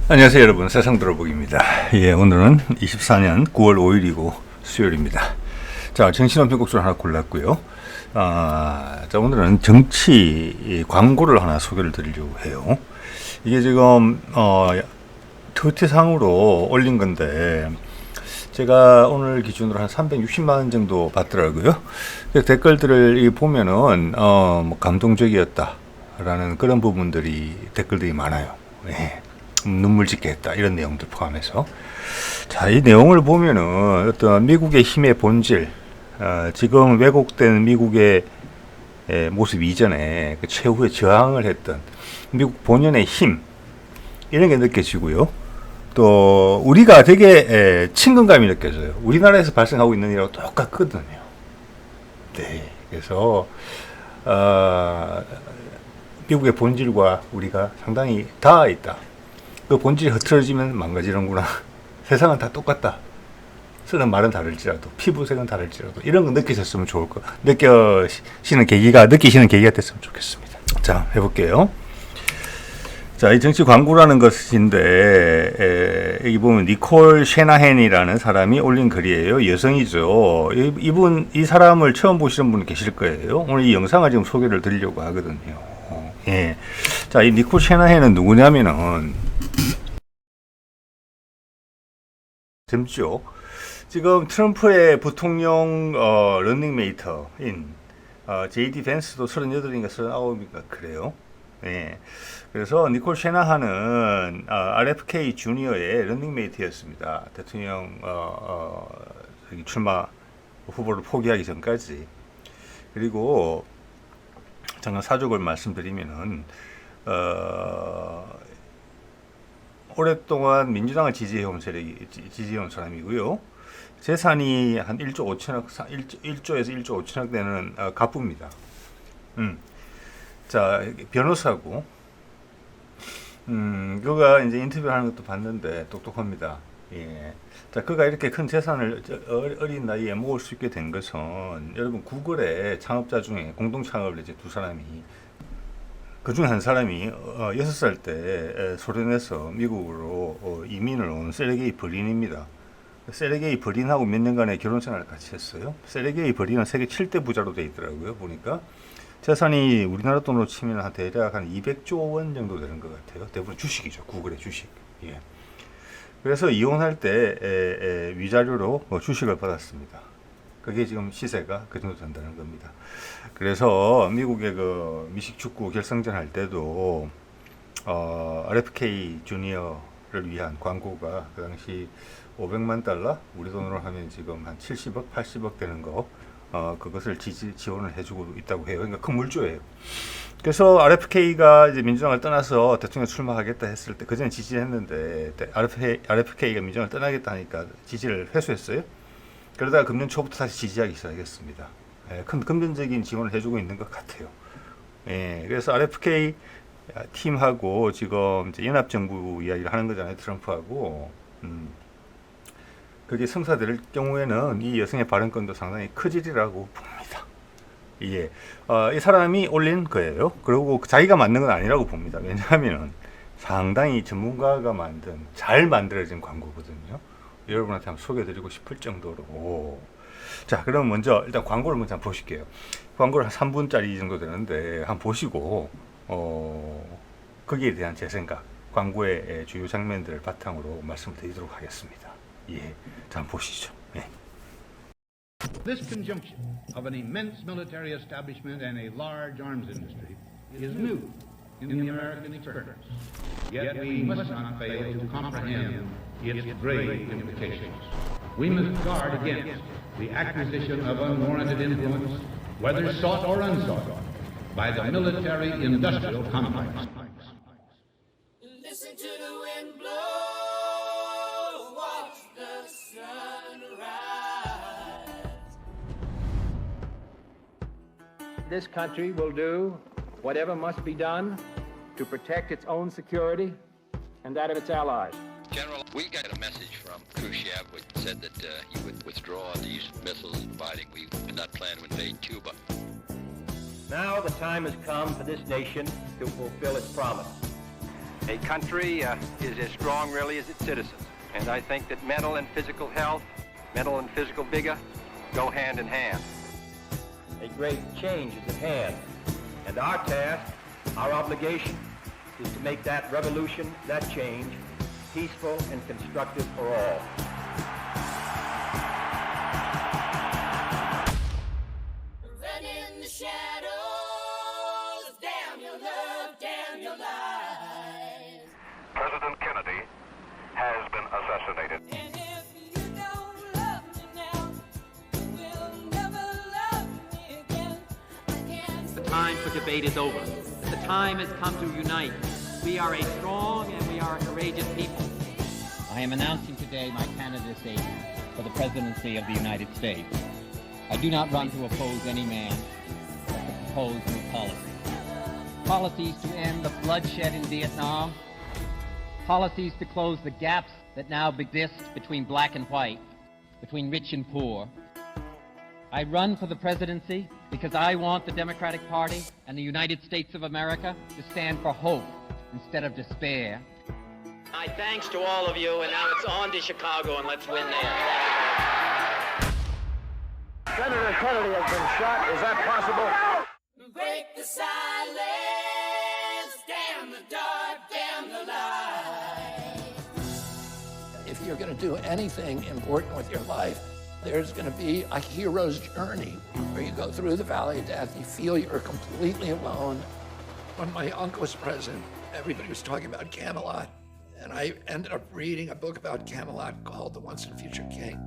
안녕하세요 여러분, 세상 들어보기입니다. 예, 오늘은 24년 9월 5일이고 수요일입니다. 자, 정신없는 곡줄 하나 골랐고요. 자, 오늘은 정치 광고를 하나 소개를 드리려고 해요. 이게 지금 트위터상으로 올린 건데 제가 오늘 기준으로 한 360만 원 정도 받더라고요. 댓글들을 보면은 뭐 감동적이었다라는 그런 부분들이 댓글들이 많아요. 예. 눈물 짓게 했다 이런 내용들 포함해서, 자, 이 내용을 보면은 어떤 미국의 힘의 본질, 지금 왜곡된 미국의 모습 이전에 그 최후의 저항을 했던 미국 본연의 힘, 이런 게 느껴지고요. 또 우리가 되게 친근감이 느껴져요. 우리나라에서 발생하고 있는 일하고 똑같거든요. 네, 그래서 미국의 본질과 우리가 상당히 닿아 있다. 그 본질이 흐트러지면 망가지는구나. 세상은 다 똑같다. 쓰는 말은 다를지라도, 피부색은 다를지라도, 이런 거 느끼셨으면 좋을 거, 느끼시는 계기가 됐으면 좋겠습니다. 자, 해볼게요. 자, 이 정치 광고라는 것인데, 여기 보면 니콜 셰나헨이라는 사람이 올린 글이에요. 여성이죠. 이 사람을 처음 보시는 분 계실 거예요. 오늘 이 영상을 지금 소개를 드리려고 하거든요. 예. 자, 이 니콜 셰나헨은 누구냐면은, 잼죠. 지금 트럼프의 부통령 런닝메이터인 JD 벤스도 38인가 39인가 그래요. 예. 그래서 니콜 셰나한은 RFK 주니어의 런닝메이트였습니다. 대통령 출마 후보를 포기하기 전까지. 그리고 잠깐 사족을 말씀드리면은 오랫동안 민주당을 지지해온 사람이고요. 재산이 한 1조 5천억, 1조에서 1조 5천억 되는 갑부입니다. 자, 변호사고, 그가 이제 인터뷰하는 것도 봤는데 똑똑합니다. 예. 자, 그가 이렇게 큰 재산을 어린 나이에 모을 수 있게 된 것은, 여러분, 구글의 창업자 중에 공동 창업을 이제 두 사람이, 그 중에 한 사람이 6살 때 소련에서 미국으로 이민을 온 세르게이 브린입니다. 세르게이 브린하고 몇 년간의 결혼 생활을 같이 했어요. 세르게이 브린은 세계 7대 부자로 돼 있더라고요. 보니까 재산이 우리나라 돈으로 치면 한 대략 한 200조 원 정도 되는 것 같아요. 대부분 주식이죠. 구글의 주식. 예. 그래서 이혼할 때 위자료로 주식을 받았습니다. 그게 지금 시세가 그 정도 된다는 겁니다. 그래서 미국의 그 미식 축구 결승전 할 때도 RFK 주니어를 위한 광고가 그 당시 500만 달러, 우리 돈으로 하면 지금 한 70억, 80억 되는 거, 그것을 지원을 해주고 있다고 해요. 그러니까 큰 물조예요. 그래서 RFK가 이제 민주당을 떠나서 대통령 출마하겠다 했을 때, 그전에 지지했는데 RFK가 민주당을 떠나겠다 하니까 지지를 회수했어요. 그러다가 금년 초부터 다시 지지하기 시작했습니다. 큰 금전적인 지원을 해주고 있는 것 같아요. 예, 그래서 RFK 팀하고 지금 이제 연합정부 이야기를 하는 거잖아요. 트럼프하고. 그게 성사될 경우에는 이 여성의 발언권도 상당히 크지리라고 봅니다. 예, 이 사람이 올린 거예요. 그리고 자기가 만든 건 아니라고 봅니다. 왜냐하면 상당히 전문가가 잘 만들어진 광고거든요. 여러분한테 한번 소개해드리고 싶을 정도로. 자, 그럼 먼저 일단 광고를 먼저 한번 보실게요. 광고를 한 3분짜리 정도 되는데 한번 보시고 거기에 대한 제 생각, 광고의 주요 장면들을 바탕으로 말씀을 드리도록 하겠습니다. 예, 자, 한번 보시죠. 예. This conjunction of an immense military establishment and a large arms industry is new in the American experience. Yet we must not fail to comprehend its grave implications. We must guard against the acquisition of unwarranted influence, whether sought or unsought, by the military-industrial complex. Listen to the wind blow, watch the sun rise. This country will do whatever must be done to protect its own security and that of its allies. General, we got a message from Khrushchev which said that he would withdraw these missiles, providing we did not plan to invade Cuba. Now the time has come for this nation to fulfill its promise. A country is as strong really as its citizens. And I think that mental and physical health, mental and physical vigor go hand in hand. A great change is at hand, and our task, our obligation, is to make that revolution, that change, peaceful and constructive for all. Run in the shadows, damn your love, damn your lies. President Kennedy has been assassinated. And if you don't love me now, you will never love me again. I can't The time for debate is over. The time has come to unite. We are a strong and we are a courageous people. I am announcing today my candidacy for the presidency of the United States. I do not run to oppose any man, but to propose new policies. Policies to end the bloodshed in Vietnam. Policies to close the gaps that now exist between black and white, between rich and poor. I run for the presidency because I want the Democratic Party and the United States of America to stand for hope instead of despair. My thanks to all of you, and now it's on to Chicago, and let's win there. Senator Kennedy has been shot. Is that possible? break the silence, damn the dark, damn the light. If you're going to do anything important with your life, there's going to be a hero's journey where you go through the valley of death, you feel you're completely alone. When my uncle was president, everybody was talking about Camelot, and I ended up reading a book about Camelot called The Once and Future King.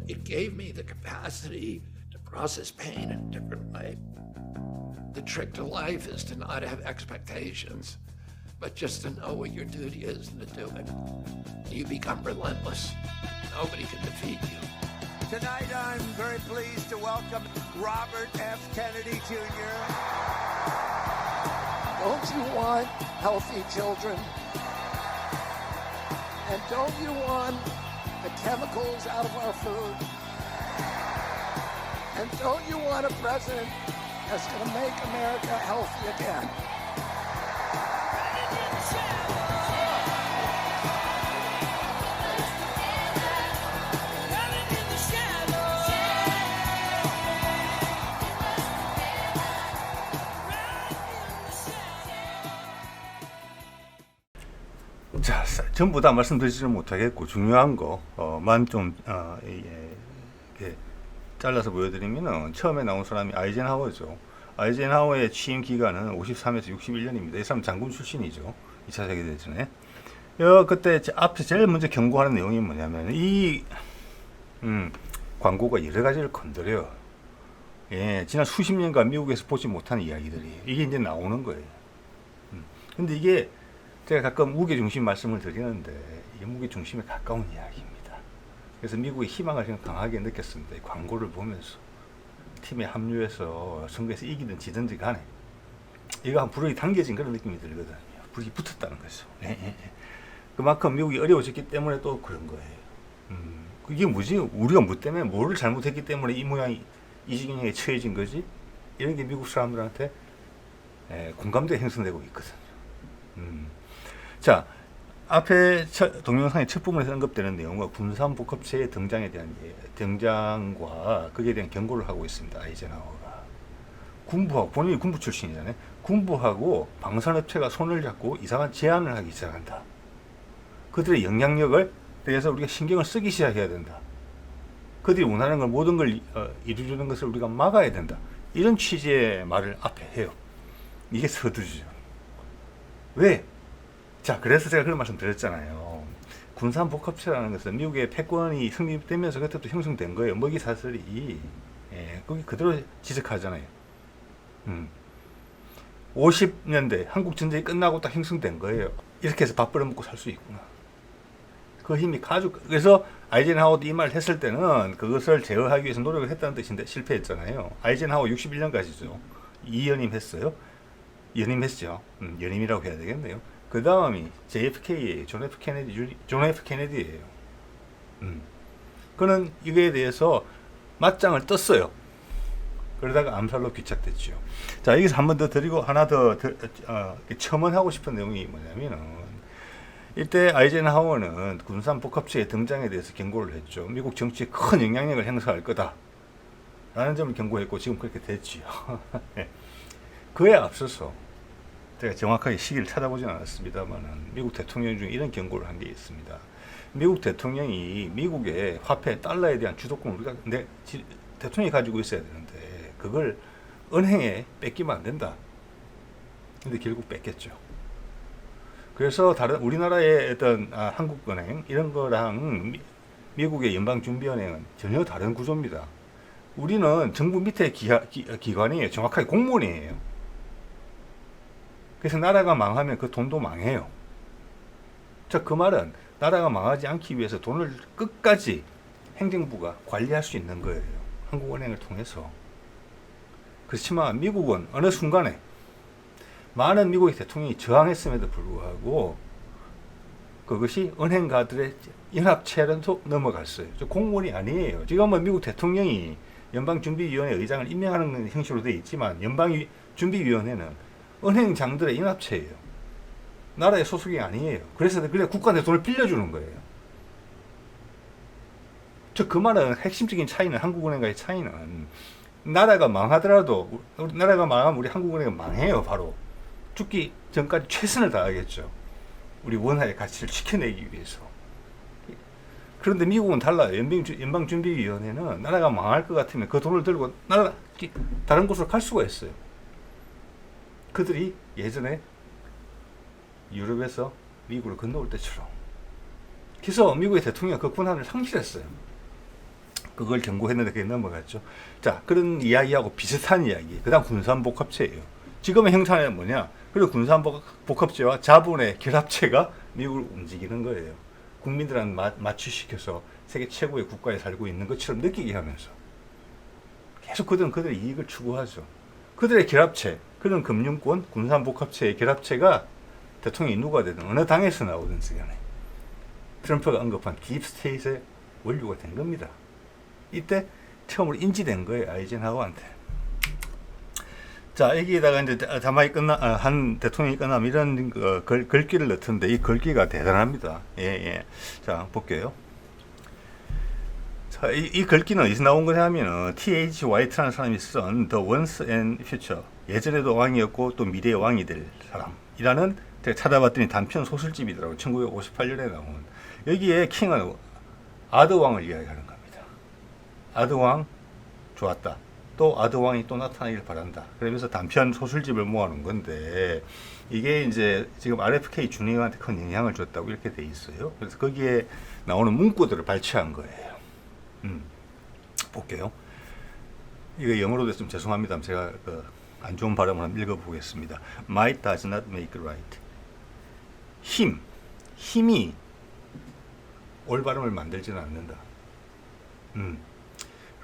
It gave me the capacity to process pain in a different way. The trick to life is to not have expectations, but just to know what your duty is and to do it. You become relentless. Nobody can defeat you. Tonight, I'm very pleased to welcome Robert F. Kennedy Jr. Don't you want healthy children? And don't you want the chemicals out of our food? And don't you want a president that's going to make America healthy again? 자, 전부 다 말씀드리지는 못하겠고 중요한 거만 좀 이렇게 잘라서 보여드리면은 처음에 나온 사람이 아이젠하워죠. 아이젠하워의 취임 기간은 53에서 61년입니다. 이 사람 장군 출신이죠. 2차 세계대전에. 그때 앞에 제일 먼저 경고하는 내용이 뭐냐면 이 광고가 여러 가지를 건드려요. 예, 지난 수십 년간 미국에서 보지 못한 이야기들이에요. 이게 이제 나오는 거예요. 근데 이게 제가 가끔 무게중심 말씀을 드리는데 이게 무게중심에 가까운 이야기입니다. 그래서 미국의 희망을 좀 강하게 느꼈습니다. 이 광고를 보면서 팀에 합류해서 선거에서 이기든 지든지 간에 이거 한 불이 당겨진 그런 느낌이 들거든요. 불이 붙었다는 거죠. 그만큼 미국이 어려워졌기 때문에 또 그런 거예요. 이게 뭐지? 우리가 뭐 때문에 뭐를 잘못했기 때문에 이 모양이 이 지경에 처해진 거지? 이런 게 미국 사람들한테 공감대가 형성되고 있거든요. 자, 앞에 동영상의 첫 부분에서 언급되는 내용과 군산복합체의 등장에 대한 등장과 거기에 대한 경고를 하고 있습니다. 아이젠하워가 군부하고 본인이 군부 출신이잖아요. 군부하고 방산업체가 손을 잡고 이상한 제안을 하기 시작한다. 그들의 영향력을 대해서 우리가 신경을 쓰기 시작해야 된다. 그들이 원하는 걸 모든 걸 이루려는 것을 우리가 막아야 된다. 이런 취지의 말을 앞에 해요. 이게 서두르죠. 왜? 자, 그래서 제가 그런 말씀 드렸잖아요. 군산복합체라는 것은 미국의 패권이 성립되면서 그때부터 형성된 거예요. 먹이 사슬이 거기 그대로 지적하잖아요. 50년대 한국 전쟁이 끝나고 딱 형성된 거예요. 이렇게 해서 밥 벌어먹고 살 수 있구나. 그 힘이 그래서 아이젠하워도 이 말을 했을 때는 그것을 제어하기 위해서 노력을 했다는 뜻인데 실패했잖아요. 아이젠하워 61년까지죠. 2연임 했어요. 연임했죠. 연임이라고 해야 되겠네요. 그 다음이 JFK예요. 존 F 케네디예요. 그는 이거에 대해서 맞짱을 떴어요. 그러다가 암살로 귀착됐죠. 자, 여기서 한 번 더 드리고 하나 더 첨언하고 싶은 내용이 뭐냐면은 이때 아이젠하워는 군산 복합체의 등장에 대해서 경고를 했죠. 미국 정치에 큰 영향력을 행사할 거다 라는 점을 경고했고 지금 그렇게 됐지요. 네. 그에 앞서서 제가 정확하게 시기를 찾아보진 않았습니다만 미국 대통령 중에 이런 경고를 한 게 있습니다. 미국 대통령이 미국의 화폐 달러에 대한 주도권을 우리가 대통령이 가지고 있어야 되는데 그걸 은행에 뺏기면 안 된다. 근데 결국 뺏겼죠. 그래서 다른 우리나라의 어떤 한국은행 이런 거랑 미국의 연방준비은행은 전혀 다른 구조입니다. 우리는 정부 밑에 기관이에요. 정확하게 공무원이에요. 그래서 나라가 망하면 그 돈도 망해요. 즉 그 말은 나라가 망하지 않기 위해서 돈을 끝까지 행정부가 관리할 수 있는 거예요. 한국은행을 통해서. 그렇지만 미국은 어느 순간에 많은 미국의 대통령이 저항했음에도 불구하고 그것이 은행가들의 연합체로 넘어갔어요. 저 공무원이 아니에요. 지금은 미국 대통령이 연방준비위원회 의장을 임명하는 형식으로 되어 있지만 연방준비위원회는 은행장들의 연합체예요. 나라의 소속이 아니에요. 그래서 국가한테 돈을 빌려주는 거예요. 즉 그 말은 핵심적인 차이는 한국은행과의 차이는 나라가 망하더라도 나라가 망하면 우리 한국은행은 망해요. 바로 죽기 전까지 최선을 다하겠죠. 우리 원화의 가치를 지켜내기 위해서. 그런데 미국은 달라요. 연방준비위원회는 나라가 망할 것 같으면 그 돈을 들고 다른 곳으로 갈 수가 있어요. 그들이 예전에 유럽에서 미국을 건너올 때처럼. 그래서 미국의 대통령이 그 권한을 상실했어요. 그걸 경고했는데 그게 넘어갔죠. 자, 그런 이야기하고 비슷한 이야기. 그 다음 군산복합체예요. 지금의 형태는 뭐냐? 그리고 군산복합체와 자본의 결합체가 미국을 움직이는 거예요. 국민들한테 맞추시켜서 세계 최고의 국가에 살고 있는 것처럼 느끼게 하면서 계속 그들은 그들의 이익을 추구하죠. 그들의 결합체, 그런 금융권, 군산복합체의 결합체가 대통령이 누가 되든 어느 당에서 나오든 간에 트럼프가 언급한 딥스테이트의 원료가 된 겁니다. 이때 처음으로 인지된 거예요. 아이젠하워한테. 자, 여기에다가 이제 자막이 한 대통령이 끝나면 이런 글귀를 넣던데 이 글귀가 대단합니다. 예. 자, 볼게요. 자, 이 글귀는 어디서 나온 거냐면 T.H. 화이트라는 사람이 쓴 The Once and Future, 예전에도 왕이었고 또 미래의 왕이 될 사람이라는, 제가 찾아봤더니 단편 소설집이더라고요. 1958년에 나온. 여기에 킹은 아드왕을 이야기하는 겁니다. 아드왕 좋았다. 또 아드왕이 또 나타나길 바란다. 그러면서 단편 소설집을 모아놓은 건데 이게 이제 지금 RFK 준행한테 큰 영향을 줬다고 이렇게 돼 있어요. 그래서 거기에 나오는 문구들을 발췌한 거예요. 볼게요. 이거 영어로 돼서 좀 죄송합니다. 제가 안 좋은 발음을 한번 읽어보겠습니다. Might does not make right. 힘이 올바름을 만들지는 않는다.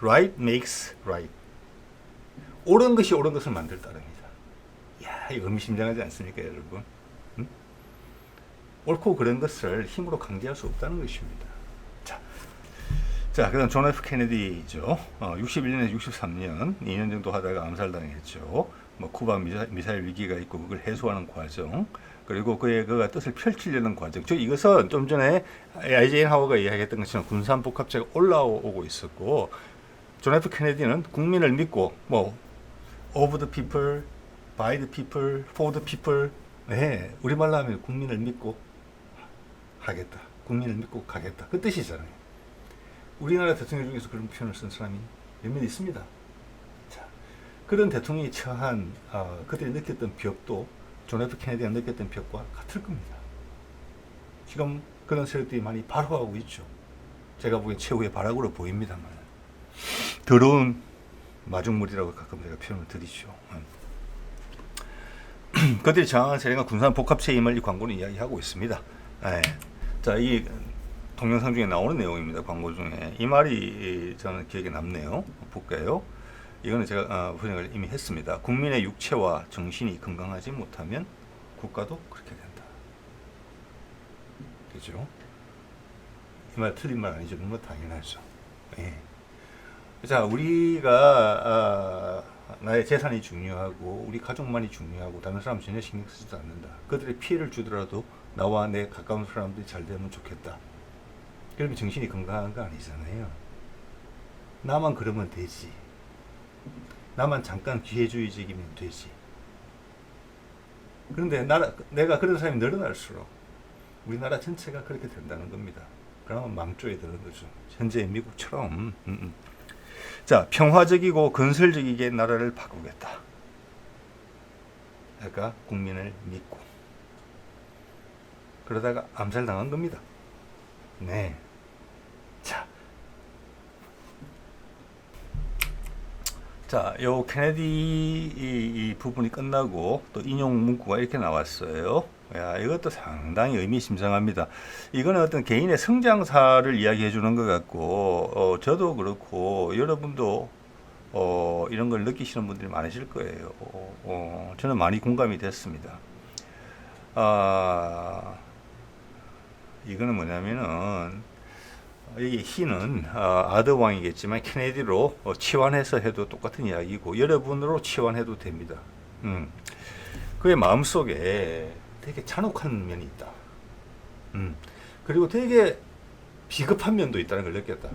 Right makes right. 옳은 것이 옳은 것을 만들다랍니다. 이야, 이거 의미심장하지 않습니까, 여러분? 옳고 그런 것을 힘으로 강제할 수 없다는 것입니다. 자, 그다음 존 F 케네디죠. 61년에서 63년, 2년 정도 하다가 암살당했죠. 쿠바 미사일 위기가 있고 그걸 해소하는 과정, 그리고 그가 뜻을 펼치려는 과정. 즉 이것은 좀 전에 아이젠하워가 이야기했던 것처럼 군산복합체가 올라오고 있었고, 존 F 케네디는 국민을 믿고 of the people, by the people, for the people. 네, 우리말로 하면 국민을 믿고 하겠다. 국민을 믿고 가겠다. 그 뜻이잖아요. 우리나라 대통령 중에서 그런 표현을 쓴 사람이 몇몇 있습니다. 자, 그런 대통령이 처한 그들이 느꼈던 벽도 존 F 케네디가 느꼈던 벽과 같을 겁니다. 지금 그런 세력들이 많이 발호하고 있죠. 제가 보기엔 최후의 발악으로 보입니다만 더러운 마중물이라고 가끔 제가 표현을 드리죠. 그들이 저항한 세력은 군산복합체에 임할 이 광고는 이야기하고 있습니다. 자, 이 동영상 중에 나오는 내용입니다. 광고 중에 이 말이 저는 기억에 남네요. 볼까요? 이거는 제가 번역을 이미 했습니다. 국민의 육체와 정신이 건강하지 못하면 국가도 그렇게 된다. 그죠? 이 말 틀린 말 아니죠? 너무 당연하죠. 예. 자, 우리가 나의 재산이 중요하고 우리 가족만이 중요하고 다른 사람 전혀 신경 쓰지도 않는다. 그들의 피해를 주더라도 나와 내 가까운 사람들이 잘 되면 좋겠다. 그러면 정신이 건강한 거 아니잖아요. 나만 그러면 되지. 나만 잠깐 기회주의적이면 되지. 그런데 내가 그런 사람이 늘어날수록 우리나라 전체가 그렇게 된다는 겁니다. 그러면 망조에 드는 거죠. 현재 미국처럼. 자, 평화적이고 건설적이게 나라를 바꾸겠다. 그러니까 국민을 믿고. 그러다가 암살당한 겁니다. 네. 자, 요 케네디 이 부분이 끝나고 또 인용 문구가 이렇게 나왔어요. 야, 이것도 상당히 의미심장합니다. 이거는 어떤 개인의 성장사를 이야기해 주는 것 같고, 저도 그렇고, 여러분도, 이런 걸 느끼시는 분들이 많으실 거예요. 저는 많이 공감이 됐습니다. 이거는 뭐냐면은, 여기 희는 아더왕이겠지만 케네디로 치환해서 해도 똑같은 이야기고 여러분으로 치환해도 됩니다. 그의 마음속에 되게 잔혹한 면이 있다. 그리고 되게 비겁한 면도 있다는 걸 느꼈다.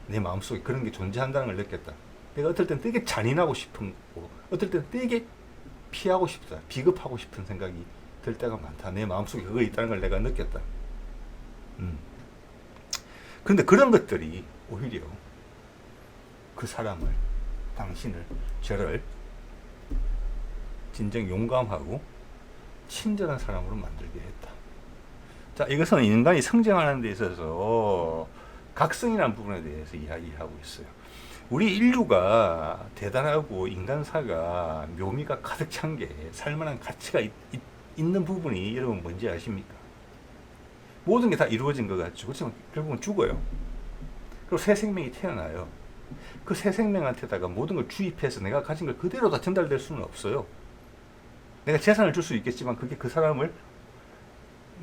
내 마음속에 그런 게 존재한다는 걸 느꼈다. 내가 어떨 땐 되게 잔인하고 싶은 거고 어떨 땐 되게 피하고 싶다. 비겁하고 싶은 생각이 들 때가 많다. 내 마음속에 그거 있다는 걸 내가 느꼈다. 그런데 그런 것들이 오히려 그 사람을, 당신을, 저를 진정 용감하고 친절한 사람으로 만들게 했다. 자, 이것은 인간이 성장하는 데 있어서 각성이라는 부분에 대해서 이야기하고 있어요. 우리 인류가 대단하고 인간사가 묘미가 가득 찬 게 살만한 가치가 있는 부분이 여러분 뭔지 아십니까? 모든 게 다 이루어진 것 같죠. 그렇지만 결국은 죽어요. 그리고 새 생명이 태어나요. 그 새 생명한테다가 모든 걸 주입해서 내가 가진 걸 그대로 다 전달될 수는 없어요. 내가 재산을 줄 수 있겠지만 그게 그 사람을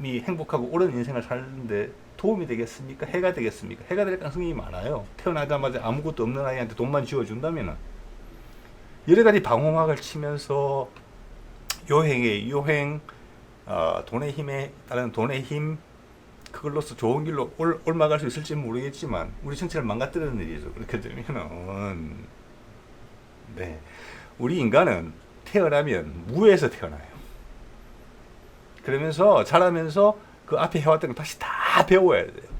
행복하고 옳은 인생을 사는데 도움이 되겠습니까? 해가 되겠습니까? 해가 될 가능성이 많아요. 태어나자마자 아무것도 없는 아이한테 돈만 쥐어준다면 여러 가지 방어막을 치면서 요행, 돈의 힘에 따른 돈의 힘, 그걸로서 좋은 길로 올라갈 수 있을지는 모르겠지만 우리 전체를 망가뜨리는 일이죠. 그렇게 되면은 네, 우리 인간은 태어나면 무에서 태어나요. 그러면서 자라면서 그 앞에 해왔던 걸 다시 다 배워야 돼요.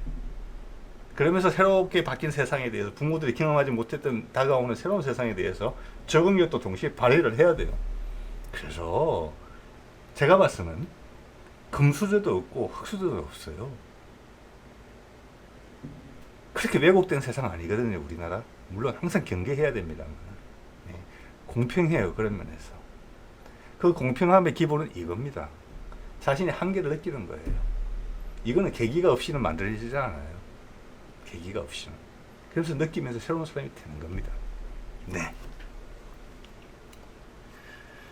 그러면서 새롭게 바뀐 세상에 대해서 부모들이 경험하지 못했던 다가오는 새로운 세상에 대해서 적응력도 동시에 발휘를 해야 돼요. 그래서 제가 봤으면 금수저도 없고 흙수저도 없어요. 그렇게 왜곡된 세상 아니거든요, 우리나라. 물론 항상 경계해야 됩니다. 네. 공평해요, 그런 면에서. 그 공평함의 기본은 이겁니다. 자신의 한계를 느끼는 거예요. 이거는 계기가 없이는 만들어지지 않아요. 계기가 없이는. 그래서 느끼면서 새로운 사람이 되는 겁니다. 네.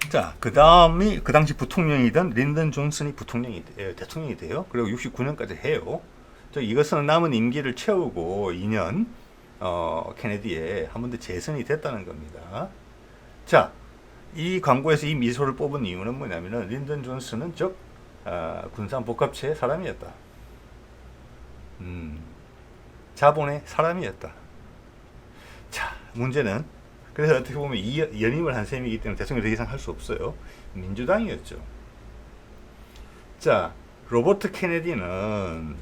자, 그 다음이 그 당시 부통령이던 린던 존슨이 대통령이 돼요. 그리고 69년까지 해요. 이것은 남은 임기를 채우고 2년 케네디에 한 번 더 재선이 됐다는 겁니다. 자, 이 광고에서 이 미소를 뽑은 이유는 뭐냐면은 린던 존슨은 군산복합체의 사람이었다. 자본의 사람이었다. 자, 문제는 그래서 어떻게 보면 연임을 한 셈이기 때문에 대통령이 더 이상 할 수 없어요. 민주당이었죠. 자, 로버트 케네디는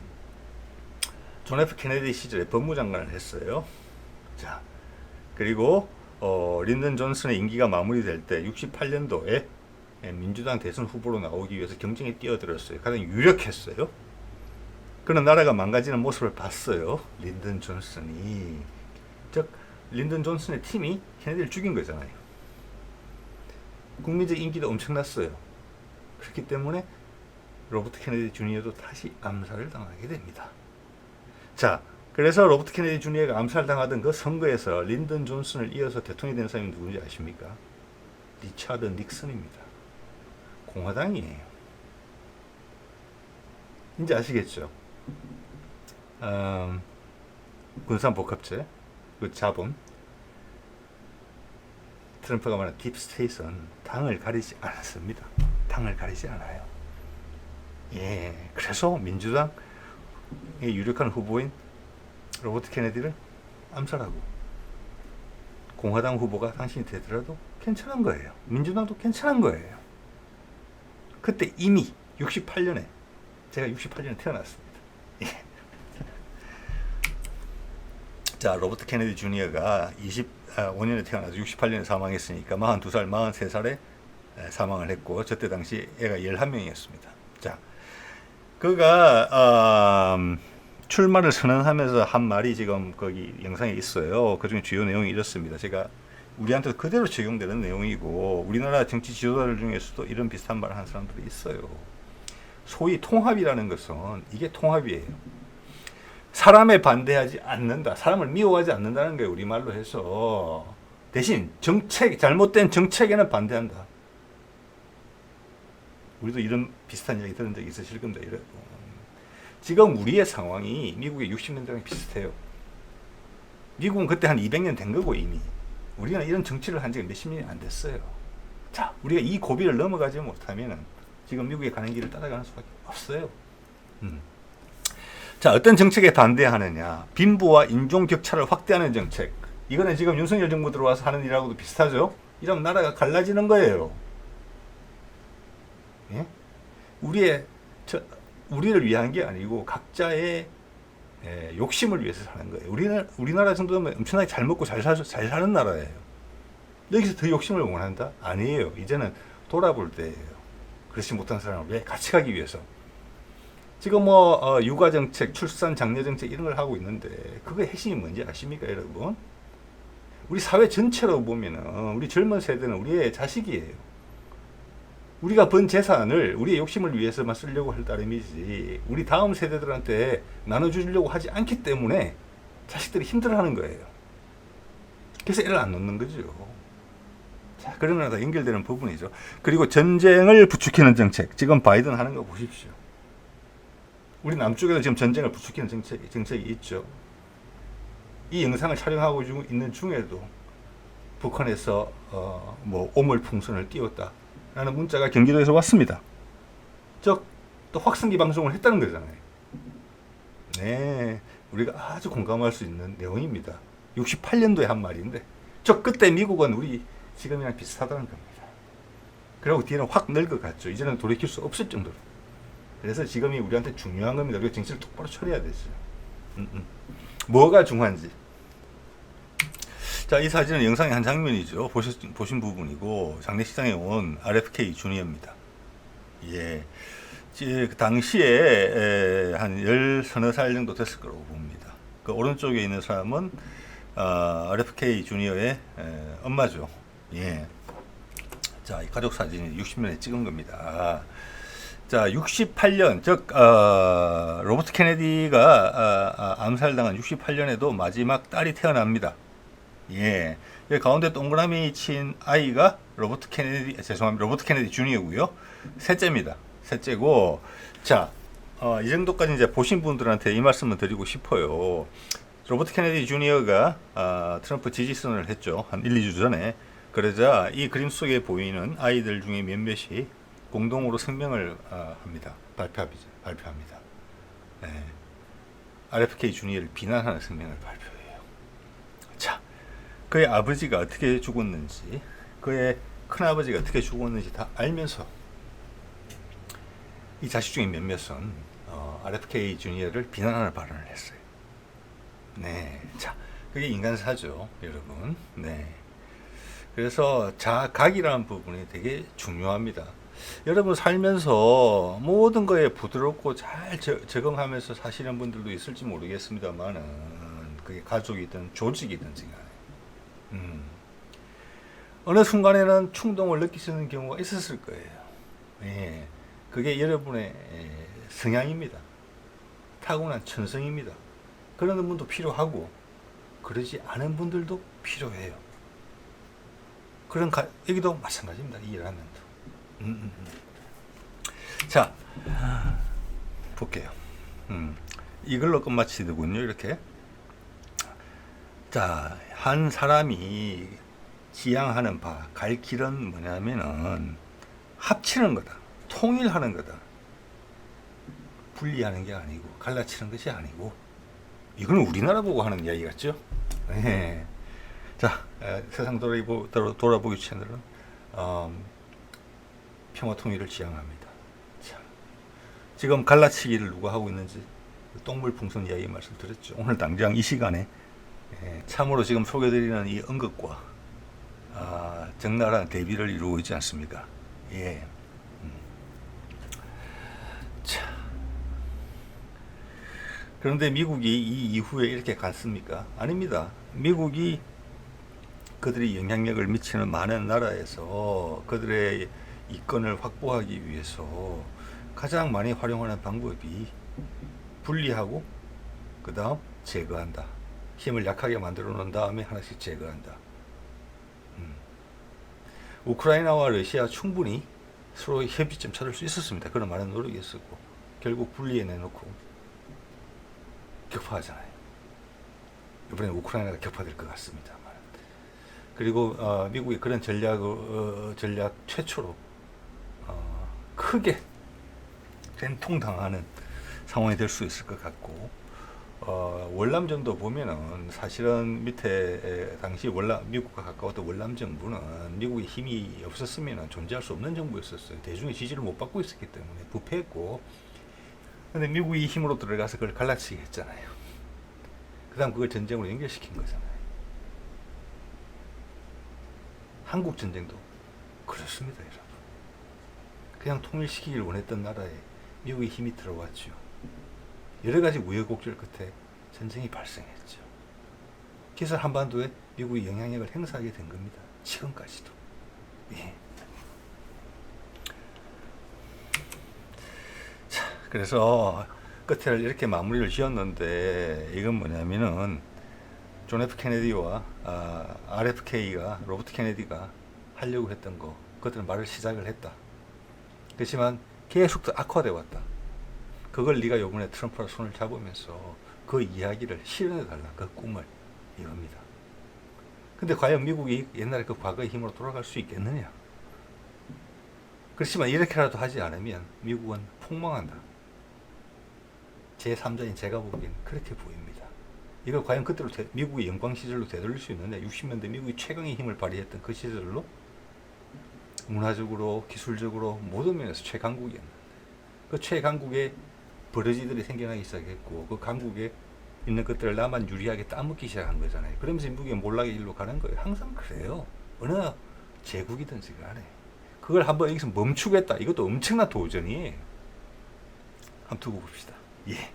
존 F 케네디 시절에 법무장관을 했어요. 자, 그리고 린던 존슨의 임기가 마무리될 때 68년도에 민주당 대선 후보로 나오기 위해서 경쟁에 뛰어들었어요. 가장 유력했어요. 그런 나라가 망가지는 모습을 봤어요. 린던 존슨이. 즉 린던 존슨의 팀이 케네디를 죽인 거잖아요. 국민적 인기도 엄청났어요. 그렇기 때문에 로버트 케네디 주니어도 다시 암살을 당하게 됩니다. 자, 그래서 로버트 케네디 주니어가 암살당하던 그 선거에서 린던 존슨을 이어서 대통령이 된 사람이 누군지 아십니까? 리차드 닉슨입니다. 공화당이에요. 이제 아시겠죠? 군산복합체, 그 자본, 트럼프가 말한 딥스테이트는 당을 가리지 않았습니다. 당을 가리지 않아요. 예, 그래서 민주당의 유력한 후보인 로버트 케네디를 암살하고 공화당 후보가 당신이 되더라도 괜찮은 거예요. 민주당도 괜찮은 거예요. 그때 이미 68년에 제가 68년에 태어났습니다. 예. 자, 로버트 케네디 주니어가 25년에 태어나서 68년에 사망했으니까 42살, 43살에 사망을 했고 저때 당시 애가 11명이었습니다. 자, 그가 출마를 선언하면서 한 말이 지금 거기 영상에 있어요. 그중에 주요 내용이 이렇습니다. 제가 우리한테 그대로 적용되는 내용이고 우리나라 정치 지도자들 중에서도 이런 비슷한 말을 하는 사람들이 있어요. 소위 통합이라는 것은 이게 통합이에요. 사람에 반대하지 않는다. 사람을 미워하지 않는다는 거예요. 우리말로 해서. 대신 잘못된 정책에는 반대한다. 우리도 이런 비슷한 이야기 들은 적이 있으실 겁니다. 이러고. 지금 우리의 상황이 미국의 60년대랑 비슷해요. 미국은 그때 한 200년 된 거고 이미. 우리는 이런 정치를 한 지가 몇십 년이 안 됐어요. 자, 우리가 이 고비를 넘어가지 못하면 지금 미국에 가는 길을 따라가는 수밖에 없어요. 자, 어떤 정책에 반대하느냐. 빈부와 인종 격차를 확대하는 정책. 이거는 지금 윤석열 정부 들어와서 하는 일하고도 비슷하죠. 이러면 나라가 갈라지는 거예요. 예? 우리를 위한 게 아니고 각자의 욕심을 위해서 사는 거예요. 우리나라 정도면 엄청나게 잘 먹고 잘 사는 나라예요. 여기서 더 욕심을 원한다? 아니에요. 이제는 돌아볼 때예요. 그렇지 못한 사람을 왜 같이 가기 위해서. 지금 육아 정책, 출산 장려 정책 이런 걸 하고 있는데 그거의 핵심이 뭔지 아십니까, 여러분? 우리 사회 전체로 보면은 우리 젊은 세대는 우리의 자식이에요. 우리가 번 재산을 우리의 욕심을 위해서만 쓰려고 할 따름이지 우리 다음 세대들한테 나눠주려고 하지 않기 때문에 자식들이 힘들어하는 거예요. 그래서 애를 안 놓는 거죠. 자, 그런 거랑 다 연결되는 부분이죠. 그리고 전쟁을 부추기는 정책. 지금 바이든 하는 거 보십시오. 우리 남쪽에도 지금 전쟁을 부추기는 정책이 있죠. 이 영상을 촬영하고 있는 중에도 북한에서 오물풍선을 띄웠다 라는 문자가 경기도에서 왔습니다. 즉, 또 확성기 방송을 했다는 거잖아요. 네, 우리가 아주 공감할 수 있는 내용입니다. 68년도에 한 말인데, 그때 미국은 우리 지금이랑 비슷하다는 겁니다. 그리고 뒤에는 확 늙어갔죠. 이제는 돌이킬 수 없을 정도로. 그래서 지금이 우리한테 중요한 겁니다. 우리가 정치를 똑바로 처리해야 되죠. 뭐가 중요한지. 자, 이 사진은 영상의 한 장면이죠. 보신 부분이고 장례식장에 온 RFK 주니어입니다. 예, 그 당시에 한 13살 정도 됐을 거라고 봅니다. 그 오른쪽에 있는 사람은 RFK 주니어의 엄마죠. 예. 자, 이 가족 사진이 60년에 찍은 겁니다. 자, 68년, 즉 로버트 케네디가 암살당한 68년에도 마지막 딸이 태어납니다. 예, 여기 가운데 동그라미 친 아이가 로버트 케네디 주니어고요. 셋째입니다. 셋째고, 자, 이 정도까지 이제 보신 분들한테 이 말씀을 드리고 싶어요. 로버트 케네디 주니어가 트럼프 지지 선언을 했죠. 한 1, 2주 전에. 그러자 이 그림 속에 보이는 아이들 중에 몇몇이 공동으로声明을 발표합니다. 네. RFK 주니어를 비난하는声明을 발표해요. 자, 그의 아버지가 어떻게 죽었는지, 그의 큰아버지가 어떻게 죽었는지 다 알면서 이 자식 중에 몇몇은 RFK 주니어를 비난하는 발언을 했어요. 네, 자, 그게 인간사죠, 여러분. 네. 그래서 자각이라는 부분이 되게 중요합니다. 여러분 살면서 모든 거에 부드럽고 잘 적응하면서 사시는 분들도 있을지 모르겠습니다만은 그게 가족이든 조직이든 간에 어느 순간에는 충동을 느끼시는 경우가 있었을 거예요. 예, 그게 여러분의 성향입니다. 타고난 천성입니다. 그런 분도 필요하고 그러지 않은 분들도 필요해요. 그런 여기도 마찬가지입니다. 이 일하면도. 자, 볼게요. 이걸로 끝마치더군요. 이렇게. 자, 한 사람이 지향하는 바, 갈 길은 뭐냐면은 합치는 거다. 통일하는 거다. 분리하는 게 아니고 갈라치는 것이 아니고 이거는 우리나라 보고 하는 이야기 같죠? 네. 자, 세상 돌아보기 채널은 평화 통일을 지향합니다. 자, 지금 갈라치기를 누가 하고 있는지 똥물 풍선 이야기 말씀드렸죠. 오늘 당장 이 시간에 참으로 지금 소개드리는 이 언급과 적나라한 대비를 이루고 있지 않습니까? 예. 자. 그런데 미국이 이 이후에 이렇게 갔습니까? 아닙니다. 미국이 그들이 영향력을 미치는 많은 나라에서 그들의 이권을 확보하기 위해서 가장 많이 활용하는 방법이 분리하고 그 다음 제거한다. 힘을 약하게 만들어 놓은 다음에 하나씩 제거한다. 우크라이나와 러시아 충분히 서로 협의점 찾을 수 있었습니다. 그런 많은 노력이 있었고 결국 분리해내놓고 격파하잖아요. 이번에 우크라이나가 격파될 것 같습니다. 그리고 미국이 그런 전략 최초로 크게 된통당하는 상황이 될 수 있을 것 같고 월남전도 보면은 사실은 밑에 당시 미국과 가까웠던 월남 정부는 미국의 힘이 없었으면 존재할 수 없는 정부였었어요. 대중의 지지를 못 받고 있었기 때문에 부패했고, 근데 미국이 힘으로 들어가서 그걸 갈라치게 했잖아요. 그 다음 그걸 전쟁으로 연결시킨 거잖아요. 한국 전쟁도 그렇습니다, 여러분. 그냥 통일시키기를 원했던 나라에 미국의 힘이 들어왔죠. 여러 가지 우여곡절 끝에 전쟁이 발생했죠. 그래서 한반도에 미국이 영향력을 행사하게 된 겁니다. 지금까지도. 예. 자, 그래서 끝에 이렇게 마무리를 지었는데 이건 뭐냐면은 존 F 케네디와 RFK가 로버트 케네디가 하려고 했던 거, 그들은 말을 시작을 했다. 그렇지만 계속 더 악화돼 왔다. 그걸 네가 요번에 트럼프랑 손을 잡으면서 그 이야기를 실현해달라. 그 꿈을 이겁니다. 근데 과연 미국이 옛날에 그 과거의 힘으로 돌아갈 수 있겠느냐? 그렇지만 이렇게라도 하지 않으면 미국은 폭망한다. 제3자인 제가 보기에는 그렇게 보입니다. 이걸 과연 그때로 미국의 영광 시절로 되돌릴 수 있느냐? 60년대 미국이 최강의 힘을 발휘했던 그 시절로 문화적으로, 기술적으로 모든 면에서 최강국이었는데 그 최강국의 버러지들이 생겨나기 시작했고 그 강국에 있는 것들을 나만 유리하게 따먹기 시작한 거잖아요. 그러면서 미국이 몰락의 길로 가는 거예요. 항상 그래요. 어느 제국이든지 간에 그걸 한번 여기서 멈추겠다. 이것도 엄청난 도전이에요. 한번 두고 봅시다. 예.